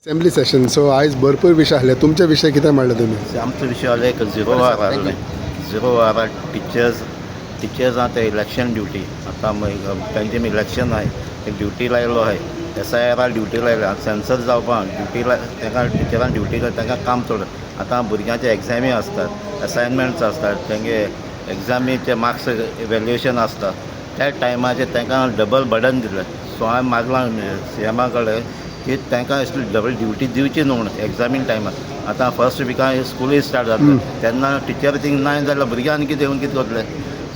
Assembly session. So आयज भरपूर विशय आसले. तुमचे विशय कितें मांडले तुमी? आमचो विशय आसलो एक 0 आवर आहले. 0 आवर टिचर्सां ते इलेक्शन ड्युटी. आतां तेंचे इलेक्शन आहाय ते ड्युटी लायलो आहाय. SIR ड्युटी लायल्या. सेन्सर जावपाक ड्युटी तांकां टिचरान ड्युटी तांकां काम चड. आतां भुरग्यांचे एग्जामी आसतात, असायनमेंट्स आसतात, तेंगे एग्जामीचे मार्क्स इवेल्युएशन आसता. त्या टायमाचेर तांकां डबल बर्डन दिलें. सो हांवें मागलां CMा कडेन की तांकां असली डबल ड्युटी दिवची न्हू म्हणून एग्जामीन टायमार. आतां फर्स्ट विकान स्कूलूय स्टार्ट जाता तेन्ना टिचर थिंग ना जाल्यार भुरग्यां आनी कितें करतले.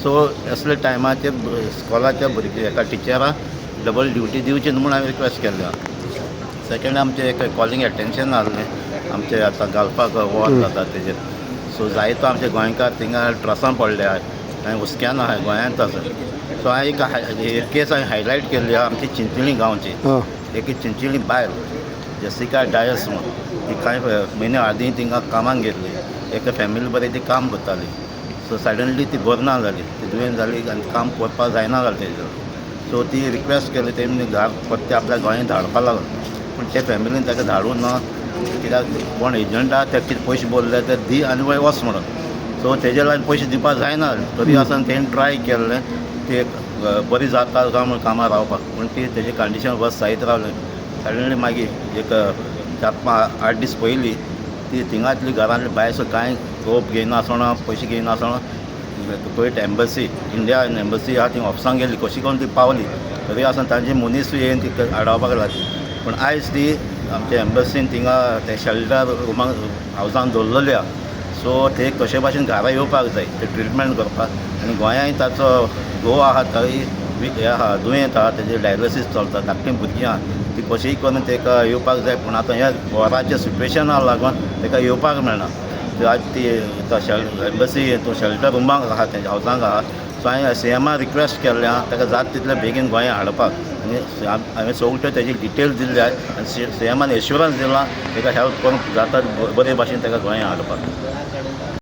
सो असले टायमाचेर स्कॉलाच्या एका टिचराक डबल ड्युटी दिवची न्हू म्हणून हांवें रिक्वेस्ट केल्ली. सेकेंड आमचें एक कॉलिंग एटेन्शन आहलें आमचें आतां घालपाक वॉर जाता तेजेर. सो जायतो आमचे गोंयकार थिंगा ट्रसान पडले आहाय आनी हुस्क्यान आहाय गोंयांत आसा. सो हांवें एक केस हायलायट केल्ली आहा आमची चिंचोली गांवची. एक चिंचोली बायल जेसिका डायस म्हणून ती कांय म्हयने आदीं थिंगा कामाक गेल्ली. एका फॅमिली बरें ती काम करताली. सो सडनली ती बरी ना जाली, ती दुयेंत जाली आनी काम करपाक जायना जालें तेजेर. सो ती रिक्वेस्ट केली तेमी घाल परते आपल्या गोंयांत धाडपा लागून. पूण ते फॅमिलीन ताका धाडून ना कित्याक कोण एजंट आहा ते कितें पयशे बोल्ले ते दी आनी वच म्हणून. सो तेजे लागून पयशे दिवपाक जायना तरी आसन तेणें ट्राय केल्लें ती बरी जाता काय म्हणून कामार रावपाक. पूण ती तेजी कंडिशन वर्स जायत रावलें. सडनली मागीर एक 4-8 दीस पयलीं ती थिंगातली घरांतली भायर कांय रोप घेयनासतना पयशे घेयनासतना पयट एम्बसी इंडिया एम्बसी आहा थंय ऑफिसांक गेली. कशी करून ती पावली तरी आसन तांचे मनीसूय येवन ती आडावपाक लागली. पूण आयज ती आमच्या एम्बसीन थिंगा ते शेल्टर रुमाक हावजान दवरलेली आहा. सो ते कशे भाशेन घरा येवपाक जाय ते ट्रिटमेंट करपाक. आनी गोंयांत ताचो घोव आहा थंय हे आहा दुयेंत आहा तेजे डायलिसीस चलता. धाकटीं भुरगीं आहा ती कशीय करून ताका येवपाक जाय. पूण आतां ह्या वॉराच्या सिट्युएशना लागून ताका येवपाक मेळना. आज ती एम्बसी शेल्टर रुमाक आहा तेच्या हावजांक आहा. सो हांवें CMा रिक्वेस्ट केल्लें आहा ताका जाता तितले बेगीन गोंया हाडपाक. आनी हांवें सगळे तेजी डिटेल्स दिल्ले आहा आनी CMान एश्युरन्स दिला ताका हेल्प करूंक जाता बरे भाशेन ताका गोंया हाडपाक.